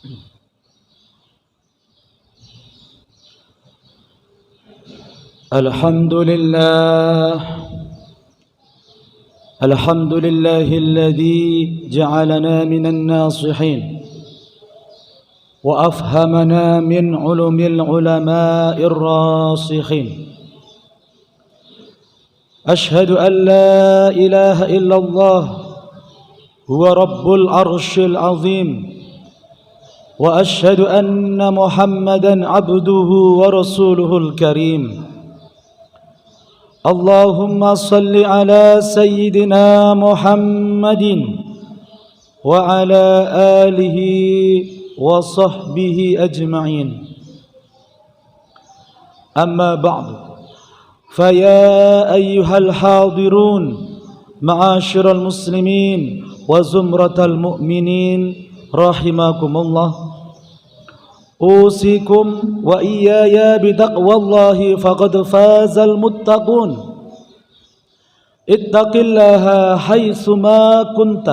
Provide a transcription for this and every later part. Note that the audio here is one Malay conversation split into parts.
الحمد لله الذي جعلنا من الناصحين وأفهمنا من علم العلماء الراسخين. أشهد أن لا إله إلا الله هو رب العرش العظيم، وأشهد أن محمدا عبده ورسوله الكريم. اللهم صل على سيدنا محمد وعلى آله وصحبه أجمعين. أما بعد، فيا أيها الحاضرون معاشر المسلمين وزمرة المؤمنين رحمكم الله، أوصيكم وإياي بتقوى الله فقد فاز المتقون. اتق الله حيثما كنت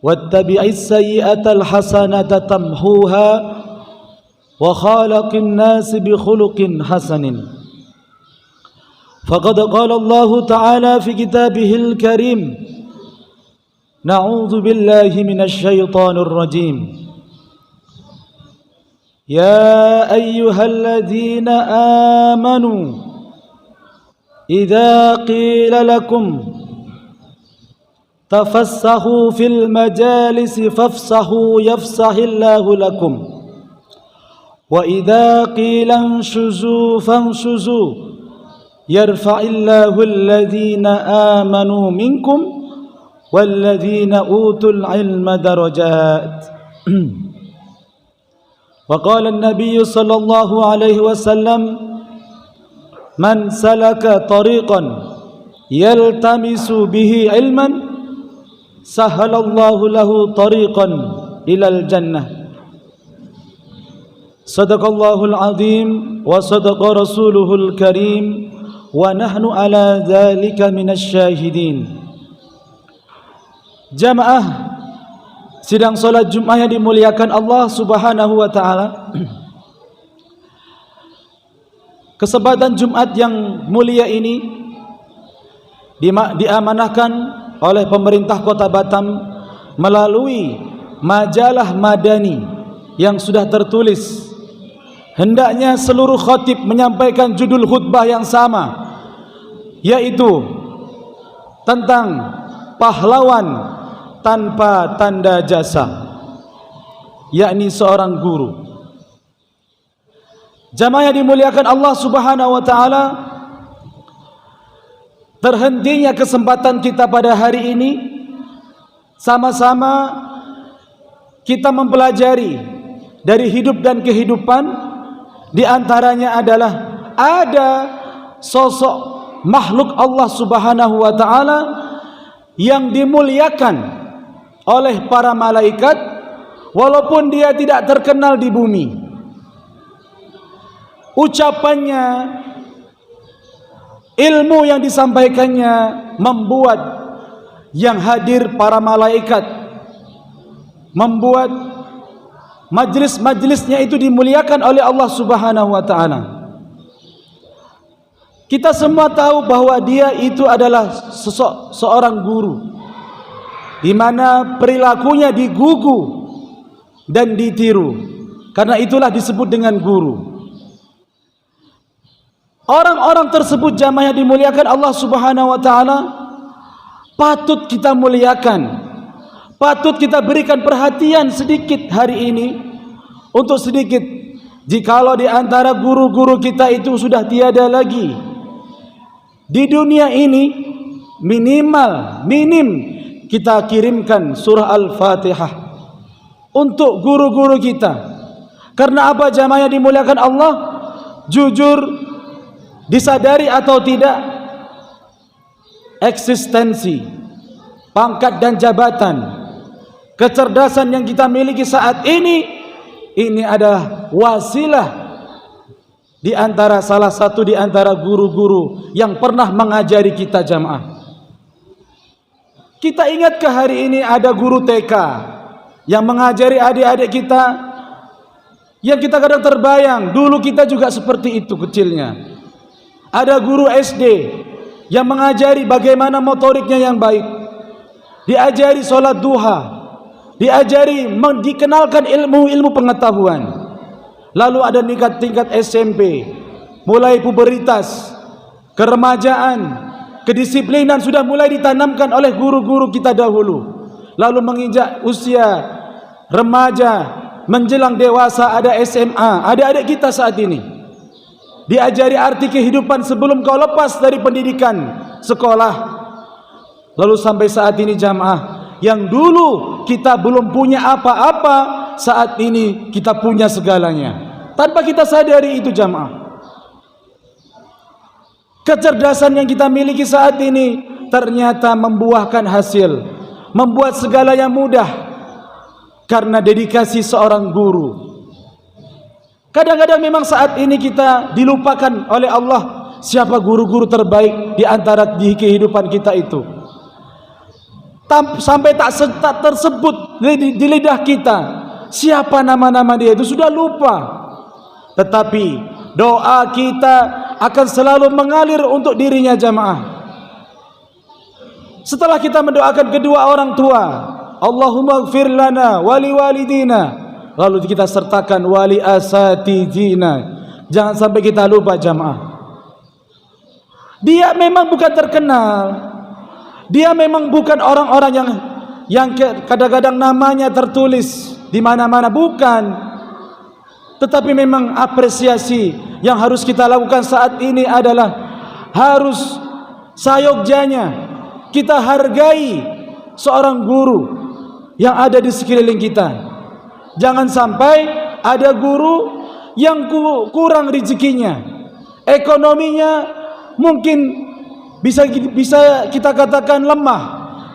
واتبع السيئة الحسنة تمحوها وخالق الناس بخلق حسن. فقد قال الله تعالى في كتابه الكريم: نعوذ بالله من الشيطان الرجيم. يا أيها الذين آمنوا إذا قيل لكم تفسحوا في المجالس فافسحوا يفسح الله لكم، وإذا قيل انشزوا فانشزوا يرفع الله الذين آمنوا منكم والذين أوتوا العلم درجات. وقال النبي صلى الله عليه وسلم: من سلك طريقا يلتمس به علما سهل الله له طريقا إلى الجنة. صدق الله العظيم وصدق رسوله الكريم ونحن على ذلك من الشاهدين. Jamaah sidang salat Jumat yang dimuliakan Allah Subhanahu wa taala. Kesempatan Jumat yang mulia ini diamanahkan oleh pemerintah Kota Batam melalui majalah Madani yang sudah tertulis. Hendaknya seluruh khatib menyampaikan judul khutbah yang sama, yaitu tentang pahlawan tanpa tanda jasa, yakni seorang guru. Jamaah yang dimuliakan Allah Subhanahu wa taala, terhentinya kesempatan kita pada hari ini sama-sama kita mempelajari dari hidup dan kehidupan. Di antaranya adalah ada sosok makhluk Allah Subhanahu wa taala yang dimuliakan oleh para malaikat walaupun dia tidak terkenal di bumi. Ucapannya, ilmu yang disampaikannya membuat yang hadir para malaikat, membuat majlis-majlisnya itu dimuliakan oleh Allah Subhanahu wa taala. Kita semua tahu bahwa dia itu adalah seorang guru, di mana perilakunya digugu dan ditiru. Karena itulah disebut dengan guru. Orang-orang tersebut, jamaah yang dimuliakan Allah Subhanahu wa taala, patut kita muliakan, patut kita berikan perhatian sedikit hari ini. Untuk sedikit, jikalau di antara guru-guru kita itu sudah tiada lagi di dunia ini, minim kita kirimkan surah Al-Fatihah untuk guru-guru kita. Karena apa, jamaah yang dimuliakan Allah? Jujur, disadari atau tidak, eksistensi, pangkat dan jabatan, kecerdasan yang kita miliki saat ini adalah wasilah di antara salah satu di antara guru-guru yang pernah mengajari kita, jamaah. Kita ingat ke hari ini ada guru TK yang mengajari adik-adik kita, yang kita kadang terbayang dulu kita juga seperti itu kecilnya. Ada guru SD yang mengajari bagaimana motoriknya yang baik, diajari sholat duha, diajari dikenalkan ilmu-ilmu pengetahuan. Lalu ada tingkat SMP, mulai puberitas, keremajaan, kedisiplinan sudah mulai ditanamkan oleh guru-guru kita dahulu. Lalu menginjak usia remaja, menjelang dewasa, ada SMA. Adik-adik kita saat ini diajari arti kehidupan sebelum kau lepas dari pendidikan sekolah. Lalu sampai saat ini jamaah, yang dulu kita belum punya apa-apa, saat ini kita punya segalanya tanpa kita sadari itu jamaah. Kecerdasan yang kita miliki saat ini ternyata membuahkan hasil, membuat segalanya mudah karena dedikasi seorang guru. Kadang-kadang memang saat ini kita dilupakan oleh Allah siapa guru-guru terbaik di antara di kehidupan kita itu. Sampai tak tersebut di lidah kita siapa nama-nama dia itu, sudah lupa. Tetapi doa kita akan selalu mengalir untuk dirinya jamaah. Setelah kita mendoakan kedua orang tua, Allahumma ighfir lana wali walidina, lalu kita sertakan wali asatidina. Jangan sampai kita lupa jamaah. Dia memang bukan terkenal, dia memang bukan orang-orang yang kadang-kadang namanya tertulis di mana-mana, bukan. Tetapi memang apresiasi yang harus kita lakukan saat ini adalah harus sayogjanya kita hargai seorang guru yang ada di sekeliling kita. Jangan sampai ada guru yang kurang rezekinya, ekonominya mungkin bisa kita katakan lemah.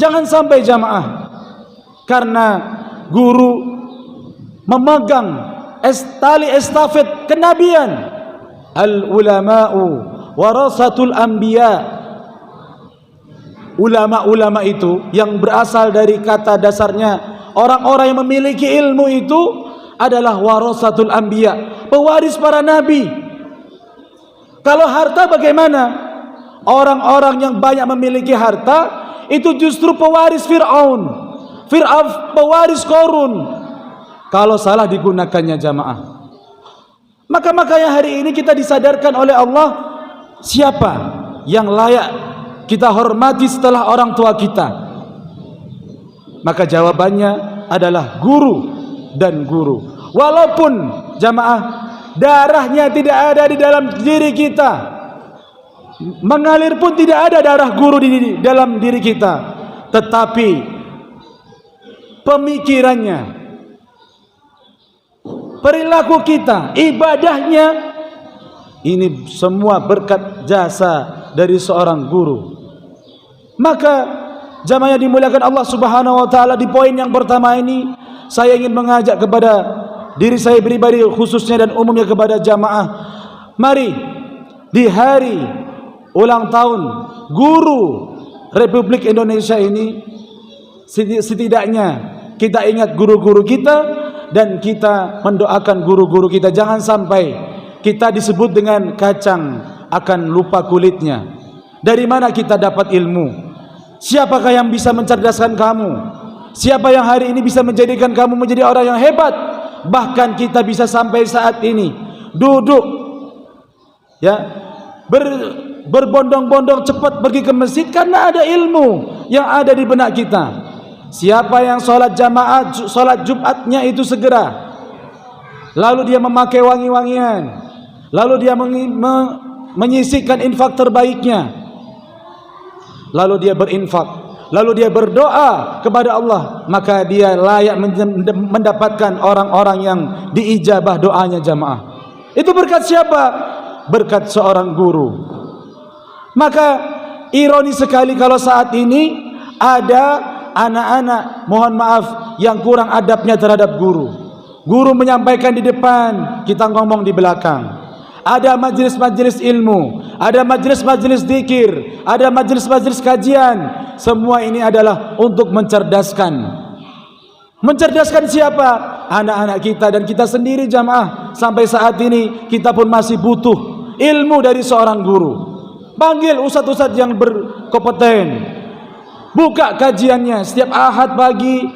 Jangan sampai jamaah, karena guru memegang tali estafet kenabian. Al ulama'u warasatul anbiya. Ulama-ulama itu yang berasal dari kata dasarnya orang-orang yang memiliki ilmu itu adalah warasatul anbiya, pewaris para nabi. Kalau harta bagaimana? Orang-orang yang banyak memiliki harta itu justru pewaris Fir'aun, pewaris Korun kalau salah digunakannya jamaah. Makanya hari ini kita disadarkan oleh Allah siapa yang layak kita hormati setelah orang tua kita. Maka jawabannya adalah guru dan guru. Walaupun jamaah darahnya tidak ada di dalam diri kita, mengalir pun tidak ada darah guru di dalam diri kita, tetapi pemikirannya, perilaku kita, ibadahnya, ini semua berkat jasa dari seorang guru. Maka jamaah yang dimuliakan Allah Subhanahu wa taala, di poin yang pertama ini saya ingin mengajak kepada diri saya pribadi khususnya dan umumnya kepada jamaah, mari di hari ulang tahun guru Republik Indonesia ini setidaknya kita ingat guru-guru kita dan kita mendoakan guru-guru kita. Jangan sampai kita disebut dengan kacang akan lupa kulitnya. Dari mana kita dapat ilmu? Siapakah yang bisa mencerdaskan kamu? Siapa yang hari ini bisa menjadikan kamu menjadi orang yang hebat? Bahkan kita bisa sampai saat ini duduk ya, berbondong-bondong cepat pergi ke masjid karena ada ilmu yang ada di benak kita. Siapa yang sholat jamaah, sholat Jumatnya itu segera, lalu dia memakai wangi-wangian, lalu dia menyisihkan infak terbaiknya, lalu dia berinfak, lalu dia berdoa kepada Allah, maka dia layak mendapatkan orang-orang yang diijabah doanya jamaah. Itu berkat siapa? Berkat seorang guru. Maka ironi sekali kalau saat ini ada anak-anak, mohon maaf, yang kurang adabnya terhadap guru. Guru menyampaikan di depan, kita ngomong di belakang. Ada majelis-majelis ilmu, ada majelis-majelis zikir, ada majelis-majelis kajian. Semua ini adalah untuk mencerdaskan. Mencerdaskan siapa? Anak-anak kita dan kita sendiri jamaah. Sampai saat ini kita pun masih butuh ilmu dari seorang guru. Panggil ustadz-ustadz yang berkompeten, buka kajiannya setiap Ahad pagi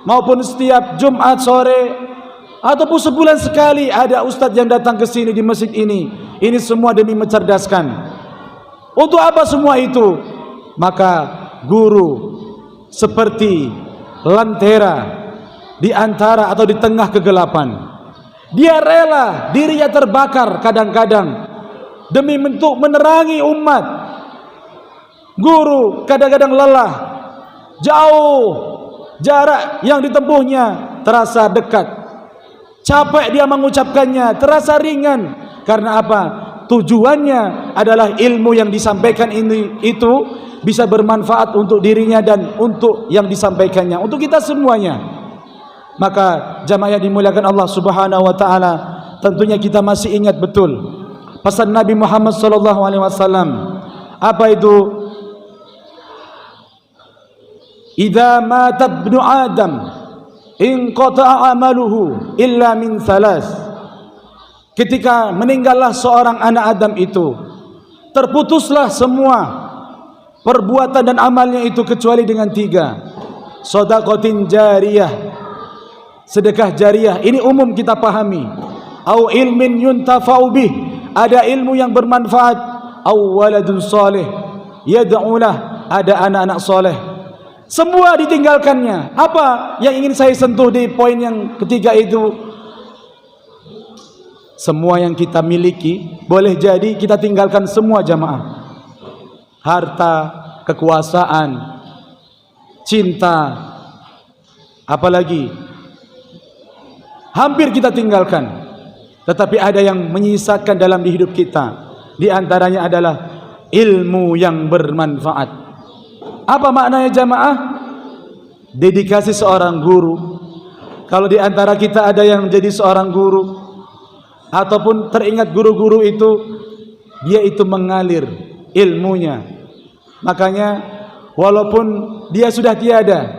maupun setiap Jumat sore, ataupun sebulan sekali ada ustadz yang datang ke sini di masjid ini. Ini semua demi mencerdaskan. Untuk apa semua itu? Maka guru seperti lentera di antara atau di tengah kegelapan. Dia rela dirinya terbakar kadang-kadang demi untuk menerangi umat. Guru kadang-kadang lelah, jauh jarak yang ditempuhnya terasa dekat, capek dia mengucapkannya terasa ringan. Karena apa? Tujuannya adalah ilmu yang disampaikan itu bisa bermanfaat untuk dirinya dan untuk yang disampaikannya, untuk kita semuanya. Maka jamaah yang dimuliakan Allah Subhanahu wa taala, tentunya kita masih ingat betul pesan Nabi Muhammad sallallahu alaihi wasallam. Apa itu? Idza mata ibnu Adam inqata'a amaluhu illa min thalas. Ketika meninggallah seorang anak Adam itu, terputuslah semua perbuatan dan amalnya itu kecuali dengan 3. Shadaqatin jariyah, sedekah jariah, ini umum kita pahami. Au ilmin yuntafa'u bih, ada ilmu yang bermanfaat. Au waladun salih yad'ulah, ada anak-anak soleh. Semua ditinggalkannya. Apa yang ingin saya sentuh di poin yang ketiga itu? Semua yang kita miliki boleh jadi kita tinggalkan semua jamaah. Harta, kekuasaan, cinta, apalagi hampir kita tinggalkan. Tetapi ada yang menyisakan dalam hidup kita. Di antaranya adalah ilmu yang bermanfaat. Apa maknanya jamaah? Dedikasi seorang guru. Kalau di antara kita ada yang jadi seorang guru, ataupun teringat guru-guru itu, dia itu mengalir ilmunya. Makanya walaupun dia sudah tiada,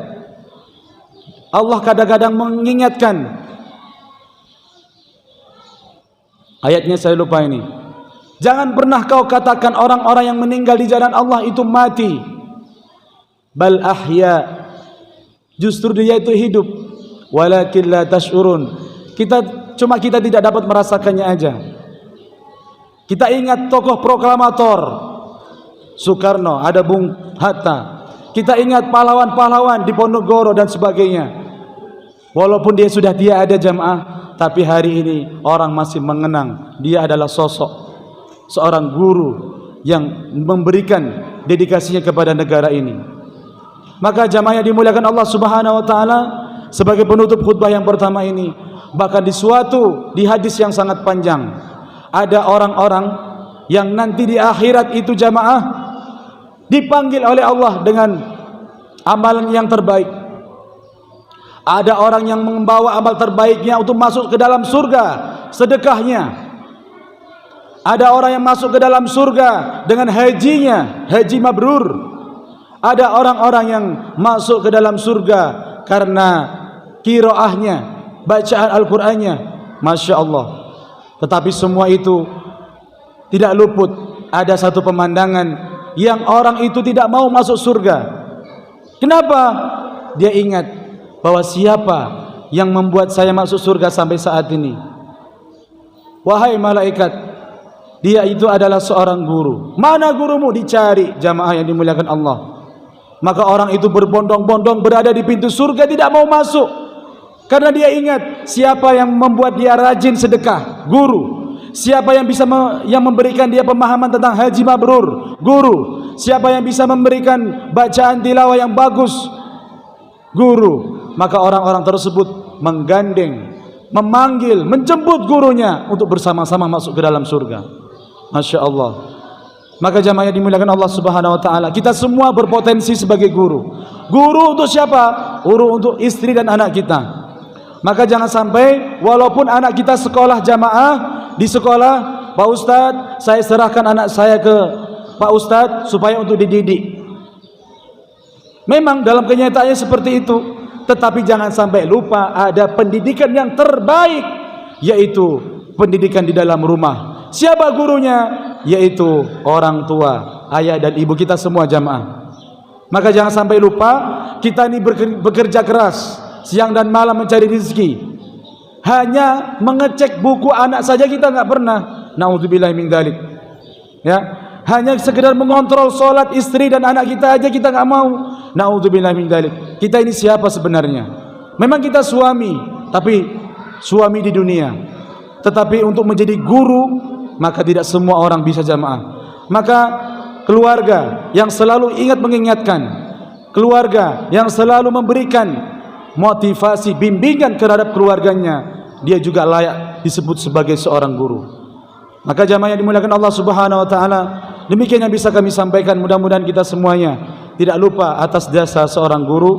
Allah kadang-kadang mengingatkan. Ayatnya saya lupa ini. Jangan pernah kau katakan orang-orang yang meninggal di jalan Allah itu mati. Bal ahya, justru dia itu hidup. Walakin la tash'urun. Kita tidak dapat merasakannya aja. Kita ingat tokoh proklamator Soekarno, ada Bung Hatta. Kita ingat pahlawan-pahlawan di Ponorogo dan sebagainya. Walaupun dia sudah tiada jamaah, tapi hari ini orang masih mengenang dia adalah sosok seorang guru yang memberikan dedikasinya kepada negara ini. Maka jamaah yang dimuliakan Allah Subhanahu wa taala, sebagai penutup khutbah yang pertama ini, bahkan di hadis yang sangat panjang, ada orang-orang yang nanti di akhirat itu jamaah dipanggil oleh Allah dengan amalan yang terbaik. Ada orang yang membawa amal terbaiknya untuk masuk ke dalam surga, sedekahnya. Ada orang yang masuk ke dalam surga dengan hajinya, haji mabrur. Ada orang-orang yang masuk ke dalam surga karena qiraahnya, bacaan Al-Qur'annya, Masya Allah. Tetapi semua itu tidak luput, ada satu pemandangan yang orang itu tidak mau masuk surga. Kenapa? Dia ingat bahwa siapa yang membuat saya masuk surga sampai saat ini? Wahai malaikat, dia itu adalah seorang guru. Mana gurumu? Dicari jamaah yang dimuliakan Allah. Maka orang itu berbondong-bondong berada di pintu surga, tidak mau masuk. Karena dia ingat siapa yang membuat dia rajin sedekah, guru. Siapa yang bisa yang memberikan dia pemahaman tentang haji mabrur, guru. Siapa yang bisa memberikan bacaan tilawah yang bagus, guru. Maka orang-orang tersebut menggandeng, memanggil, menjemput gurunya untuk bersama-sama masuk ke dalam surga. Masya Allah. Maka jamaah yang dimuliakan Allah Subhanahu wa taala, kita semua berpotensi sebagai guru. Guru untuk siapa? Guru untuk istri dan anak kita. Maka jangan sampai walaupun anak kita sekolah jamaah, di sekolah, Pak Ustadz, saya serahkan anak saya ke Pak Ustadz supaya untuk dididik. Memang dalam kenyataannya seperti itu. Tetapi jangan sampai lupa ada pendidikan yang terbaik, yaitu pendidikan di dalam rumah. Siapa gurunya? Yaitu orang tua, ayah dan ibu kita semua jamaah. Maka jangan sampai lupa, kita ini bekerja keras siang dan malam mencari rezeki. Hanya mengecek buku anak saja kita enggak pernah. Nauzubillahi min dzalik. Ya, hanya sekedar mengontrol solat istri dan anak kita aja kita enggak mau. Nauzubillahi min dzalik. Kita ini siapa sebenarnya? Memang kita suami, tapi suami di dunia. Tetapi untuk menjadi guru, maka tidak semua orang bisa jamaah. Maka keluarga yang selalu ingat mengingatkan, keluarga yang selalu memberikan motivasi, bimbingan terhadap keluarganya, dia juga layak disebut sebagai seorang guru. Maka jamaah yang dimuliakan Allah Subhanahu wa taala, demikian yang bisa kami sampaikan. Mudah-mudahan kita semuanya tidak lupa atas jasa seorang guru,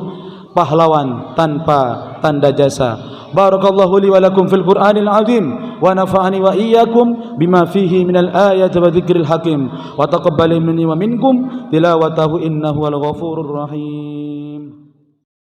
pahlawan tanpa tanda jasa. Barakallahu li wa lakum fil Qur'anil azim wa nafa'ani wa iyyakum bima fihi minal ayati wa dzikril hakim wa taqabbal minni wa minkum tilawatahu innahu wal ghafurur rahim.